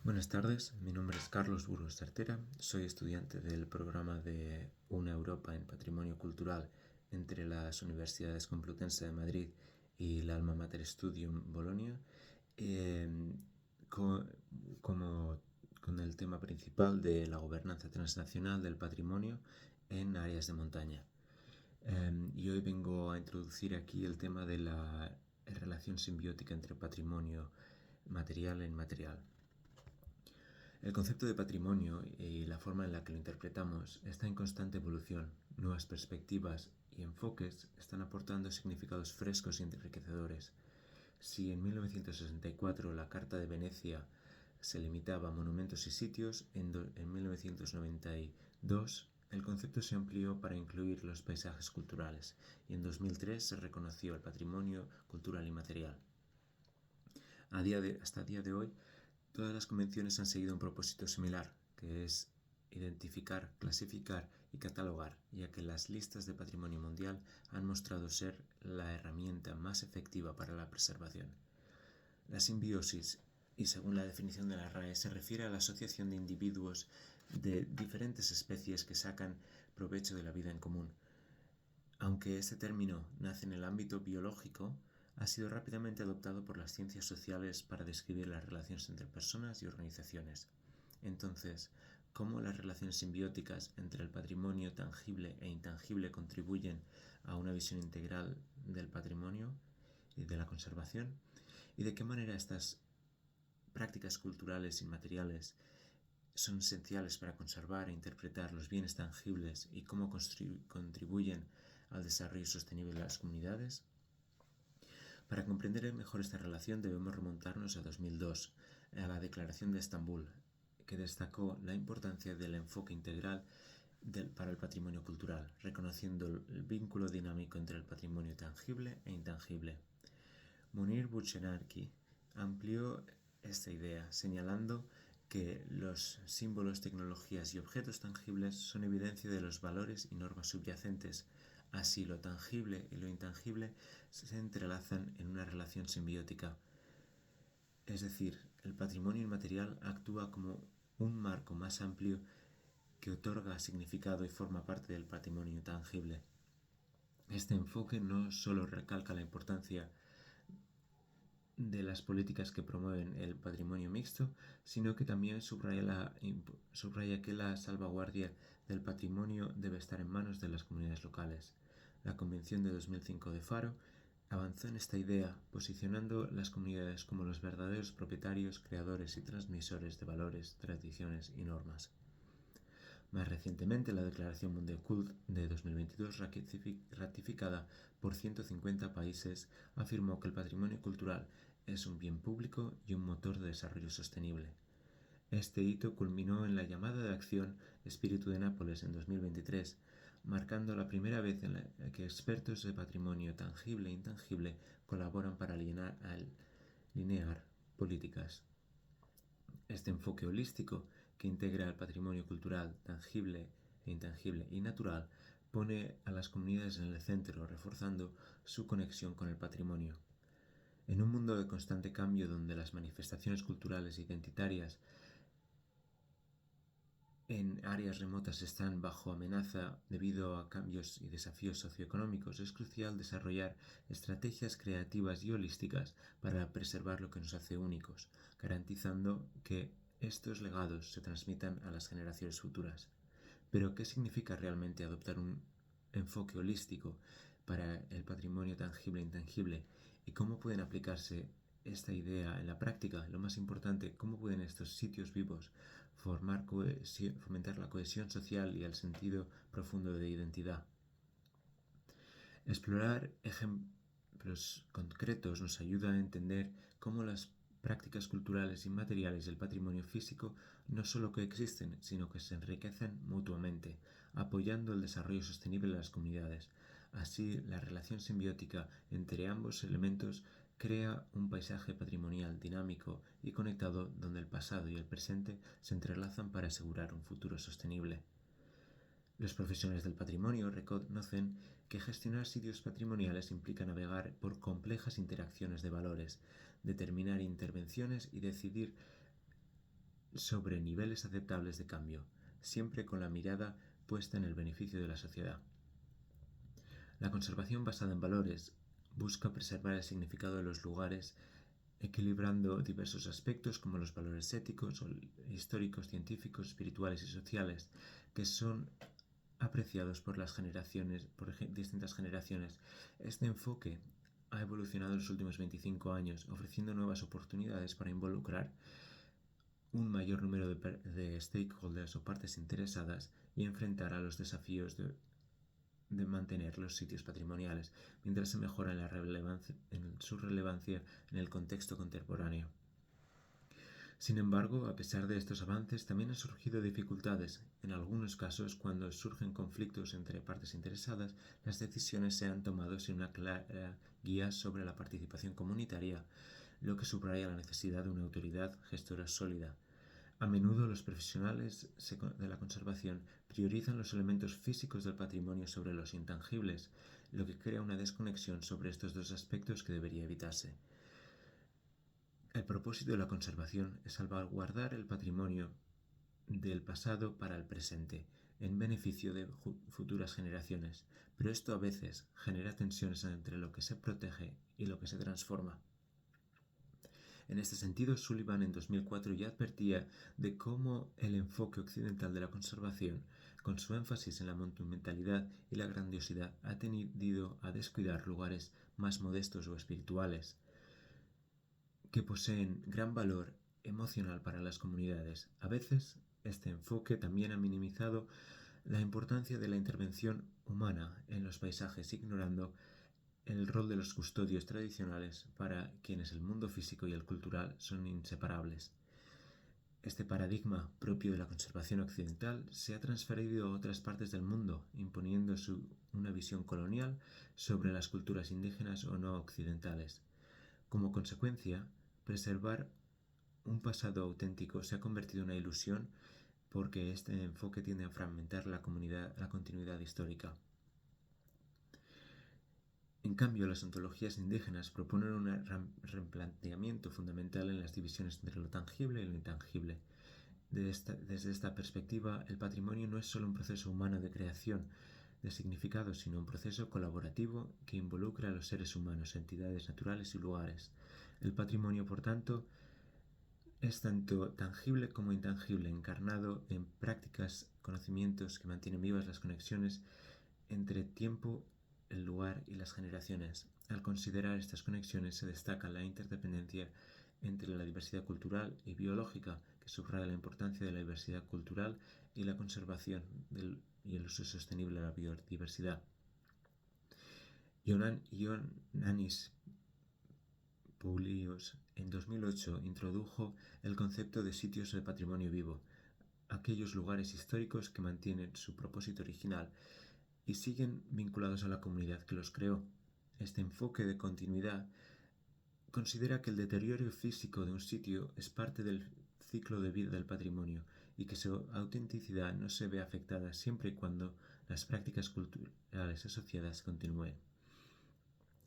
Buenas tardes, mi nombre es Carlos Burgos Certera, soy estudiante del programa de Una Europa en Patrimonio Cultural entre las Universidades Complutense de Madrid y la Alma Mater Studium Bologna, co- como, con el tema principal de la gobernanza transnacional del patrimonio en áreas de montaña. Y hoy vengo a introducir aquí el tema de la relación simbiótica entre patrimonio material e inmaterial. El concepto de patrimonio y la forma en la que lo interpretamos está en constante evolución. Nuevas perspectivas y enfoques están aportando significados frescos y enriquecedores. Si en 1964 la Carta de Venecia se limitaba a monumentos y sitios, en 1992 el concepto se amplió para incluir los paisajes culturales y en 2003 se reconoció el patrimonio cultural y material. Hasta el día de hoy, todas las convenciones han seguido un propósito similar, que es identificar, clasificar y catalogar, ya que las listas de patrimonio mundial han mostrado ser la herramienta más efectiva para la preservación. La simbiosis, y según la definición de la RAE, se refiere a la asociación de individuos de diferentes especies que sacan provecho de la vida en común. Aunque este término nace en el ámbito biológico, ha sido rápidamente adoptado por las ciencias sociales para describir las relaciones entre personas y organizaciones. Entonces, ¿cómo las relaciones simbióticas entre el patrimonio tangible e intangible contribuyen a una visión integral del patrimonio y de la conservación? ¿Y de qué manera estas prácticas culturales inmateriales son esenciales para conservar e interpretar los bienes tangibles y cómo contribuyen al desarrollo sostenible de las comunidades? Para comprender mejor esta relación debemos remontarnos a 2002, a la Declaración de Estambul, que destacó la importancia del enfoque integral para el patrimonio cultural, reconociendo el vínculo dinámico entre el patrimonio tangible e intangible. Munir Buchenarki amplió esta idea, señalando que los símbolos, tecnologías y objetos tangibles son evidencia de los valores y normas subyacentes. Así, lo tangible y lo intangible se entrelazan en una relación simbiótica. Es decir, el patrimonio inmaterial actúa como un marco más amplio que otorga significado y forma parte del patrimonio tangible. Este enfoque no solo recalca la importancia de las políticas que promueven el patrimonio mixto, sino que también subraya que la salvaguardia del patrimonio debe estar en manos de las comunidades locales. La Convención de 2005 de Faro avanzó en esta idea, posicionando las comunidades como los verdaderos propietarios, creadores y transmisores de valores, tradiciones y normas. Más recientemente, la Declaración Mundial Cult de 2022, ratificada por 150 países, afirmó que el patrimonio cultural es un bien público y un motor de desarrollo sostenible. Este hito culminó en la llamada de acción Espíritu de Nápoles en 2023, marcando la primera vez en la que expertos de patrimonio tangible e intangible colaboran para alinear políticas. Este enfoque holístico, que integra el patrimonio cultural tangible e intangible y natural, pone a las comunidades en el centro, reforzando su conexión con el patrimonio. En un mundo de constante cambio donde las manifestaciones culturales e identitarias en áreas remotas están bajo amenaza debido a cambios y desafíos socioeconómicos, es crucial desarrollar estrategias creativas y holísticas para preservar lo que nos hace únicos, garantizando que estos legados se transmitan a las generaciones futuras. Pero, ¿qué significa realmente adoptar un enfoque holístico para el patrimonio tangible e intangible? ¿Y cómo pueden aplicarse esta idea en la práctica? Lo más importante, ¿cómo pueden estos sitios vivos fomentar la cohesión social y el sentido profundo de identidad? Explorar ejemplos concretos nos ayuda a entender cómo las prácticas culturales y materiales del patrimonio físico no solo coexisten, sino que se enriquecen mutuamente, apoyando el desarrollo sostenible de las comunidades. Así, la relación simbiótica entre ambos elementos crea un paisaje patrimonial dinámico y conectado donde el pasado y el presente se entrelazan para asegurar un futuro sostenible. Los profesionales del patrimonio reconocen que gestionar sitios patrimoniales implica navegar por complejas interacciones de valores, determinar intervenciones y decidir sobre niveles aceptables de cambio, siempre con la mirada puesta en el beneficio de la sociedad. La conservación basada en valores busca preservar el significado de los lugares, equilibrando diversos aspectos como los valores éticos, históricos, científicos, espirituales y sociales, que son apreciados por distintas generaciones. Este enfoque ha evolucionado en los últimos 25 años, ofreciendo nuevas oportunidades para involucrar un mayor número de stakeholders o partes interesadas y enfrentar a los desafíos de mantener los sitios patrimoniales, mientras se mejora su relevancia en el contexto contemporáneo. Sin embargo, a pesar de estos avances, también han surgido dificultades. En algunos casos, cuando surgen conflictos entre partes interesadas, las decisiones se han tomado sin una clara guía sobre la participación comunitaria, lo que subraya la necesidad de una autoridad gestora sólida. A menudo los profesionales de la conservación priorizan los elementos físicos del patrimonio sobre los intangibles, lo que crea una desconexión sobre estos dos aspectos que debería evitarse. El propósito de la conservación es salvaguardar el patrimonio del pasado para el presente, en beneficio de futuras generaciones, pero esto a veces genera tensiones entre lo que se protege y lo que se transforma. En este sentido, Sullivan en 2004 ya advertía de cómo el enfoque occidental de la conservación, con su énfasis en la monumentalidad y la grandiosidad, ha tendido a descuidar lugares más modestos o espirituales, que poseen gran valor emocional para las comunidades. A veces, este enfoque también ha minimizado la importancia de la intervención humana en los paisajes, ignorando el rol de los custodios tradicionales para quienes el mundo físico y el cultural son inseparables. Este paradigma propio de la conservación occidental se ha transferido a otras partes del mundo, imponiendo una visión colonial sobre las culturas indígenas o no occidentales. Como consecuencia, preservar un pasado auténtico se ha convertido en una ilusión porque este enfoque tiende a fragmentar la continuidad histórica. En cambio, las ontologías indígenas proponen un replanteamiento fundamental en las divisiones entre lo tangible y lo intangible. Desde esta perspectiva, el patrimonio no es solo un proceso humano de creación de significado, sino un proceso colaborativo que involucra a los seres humanos, entidades naturales y lugares. El patrimonio, por tanto, es tanto tangible como intangible, encarnado en prácticas, conocimientos que mantienen vivas las conexiones entre tiempo, el lugar y las generaciones. Al considerar estas conexiones se destaca la interdependencia entre la diversidad cultural y biológica, que subraya la importancia de la diversidad cultural y la conservación y el uso sostenible de la biodiversidad. Ioannis Poulios en 2008 introdujo el concepto de sitios de patrimonio vivo, aquellos lugares históricos que mantienen su propósito original y siguen vinculados a la comunidad que los creó. Este enfoque de continuidad considera que el deterioro físico de un sitio es parte del ciclo de vida del patrimonio y que su autenticidad no se ve afectada siempre y cuando las prácticas culturales asociadas continúen.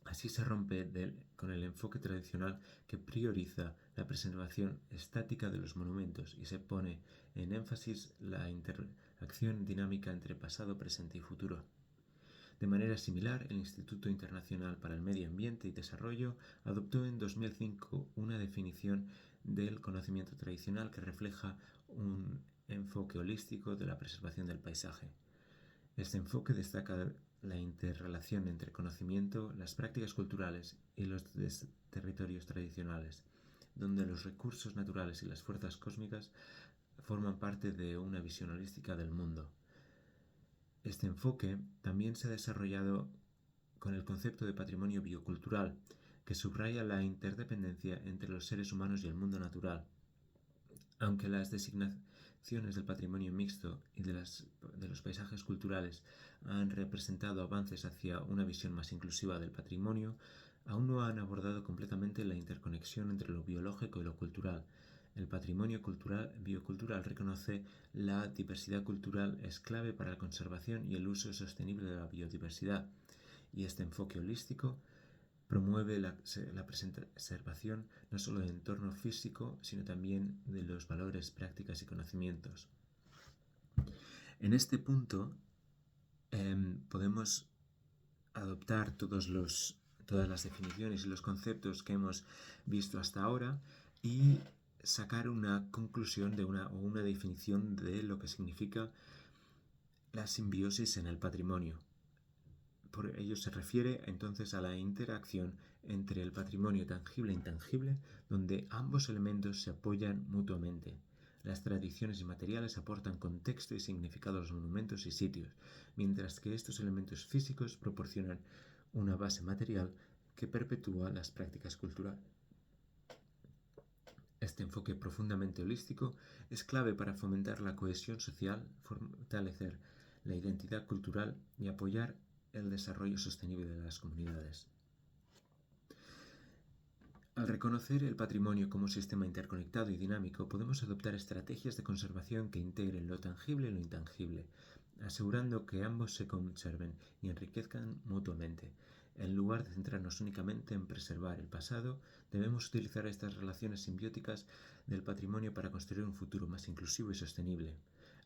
Así se rompe con el enfoque tradicional que prioriza la preservación estática de los monumentos y se pone en énfasis la interacción dinámica entre pasado, presente y futuro. De manera similar, el Instituto Internacional para el Medio Ambiente y Desarrollo adoptó en 2005 una definición del conocimiento tradicional que refleja un enfoque holístico de la preservación del paisaje. Este enfoque destaca la interrelación entre conocimiento, las prácticas culturales y los territorios tradicionales, donde los recursos naturales y las fuerzas cósmicas forman parte de una visión holística del mundo. Este enfoque también se ha desarrollado con el concepto de patrimonio biocultural, que subraya la interdependencia entre los seres humanos y el mundo natural. Aunque las designaciones del patrimonio mixto y de los paisajes culturales han representado avances hacia una visión más inclusiva del patrimonio, aún no han abordado completamente la interconexión entre lo biológico y lo cultural. El patrimonio biocultural reconoce la diversidad cultural es clave para la conservación y el uso sostenible de la biodiversidad, y este enfoque holístico promueve la preservación no solo del entorno físico, sino también de los valores, prácticas y conocimientos. En este punto podemos adoptar todas las definiciones y los conceptos que hemos visto hasta ahora y sacar una conclusión o una definición de lo que significa la simbiosis en el patrimonio. Por ello se refiere entonces a la interacción entre el patrimonio tangible e intangible, donde ambos elementos se apoyan mutuamente. Las tradiciones inmateriales aportan contexto y significado a los monumentos y sitios, mientras que estos elementos físicos proporcionan una base material que perpetúa las prácticas culturales. Este enfoque profundamente holístico es clave para fomentar la cohesión social, fortalecer la identidad cultural y apoyar el desarrollo sostenible de las comunidades. Al reconocer el patrimonio como un sistema interconectado y dinámico, podemos adoptar estrategias de conservación que integren lo tangible y lo intangible, asegurando que ambos se conserven y enriquezcan mutuamente. En lugar de centrarnos únicamente en preservar el pasado, debemos utilizar estas relaciones simbióticas del patrimonio para construir un futuro más inclusivo y sostenible.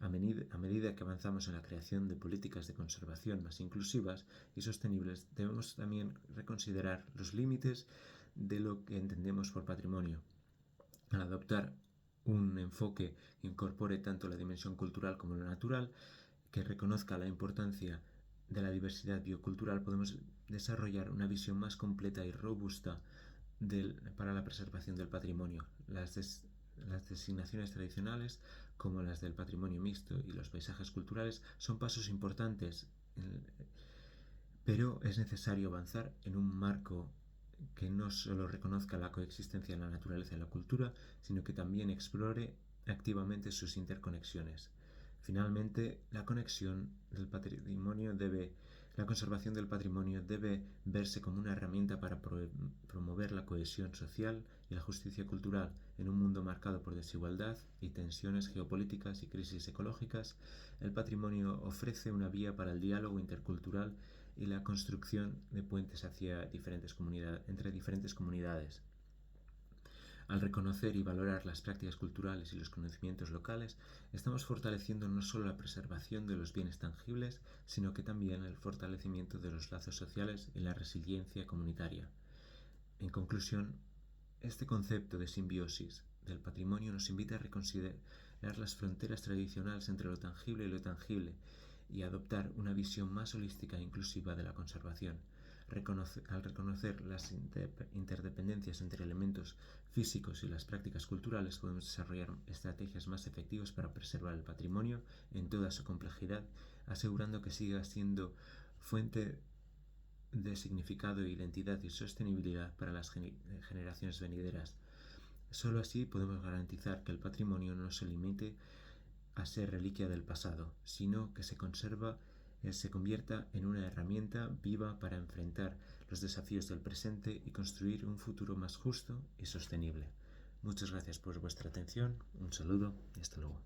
A medida que avanzamos en la creación de políticas de conservación más inclusivas y sostenibles, debemos también reconsiderar los límites de lo que entendemos por patrimonio. Al adoptar un enfoque que incorpore tanto la dimensión cultural como la natural, que reconozca la importancia de la diversidad biocultural, podemos desarrollar una visión más completa y robusta para la preservación del patrimonio. Las designaciones tradicionales, como las del patrimonio mixto y los paisajes culturales, son pasos importantes, pero es necesario avanzar en un marco que no solo reconozca la coexistencia de la naturaleza y la cultura, sino que también explore activamente sus interconexiones. Finalmente, la conservación del patrimonio debe verse como una herramienta para promover la cohesión social y la justicia cultural en un mundo marcado por desigualdad y tensiones geopolíticas y crisis ecológicas. El patrimonio ofrece una vía para el diálogo intercultural y la construcción de puentes entre diferentes comunidades. Al reconocer y valorar las prácticas culturales y los conocimientos locales, estamos fortaleciendo no solo la preservación de los bienes tangibles, sino que también el fortalecimiento de los lazos sociales y la resiliencia comunitaria. En conclusión, este concepto de simbiosis del patrimonio nos invita a reconsiderar las fronteras tradicionales entre lo tangible y lo intangible y adoptar una visión más holística e inclusiva de la conservación. Al reconocer las interdependencias entre elementos físicos y las prácticas culturales, podemos desarrollar estrategias más efectivas para preservar el patrimonio en toda su complejidad, asegurando que siga siendo fuente de significado, identidad y sostenibilidad para las generaciones venideras. Solo así podemos garantizar que el patrimonio no se limite a ser reliquia del pasado, sino que se convierta en una herramienta viva para enfrentar los desafíos del presente y construir un futuro más justo y sostenible. Muchas gracias por vuestra atención, un saludo y hasta luego.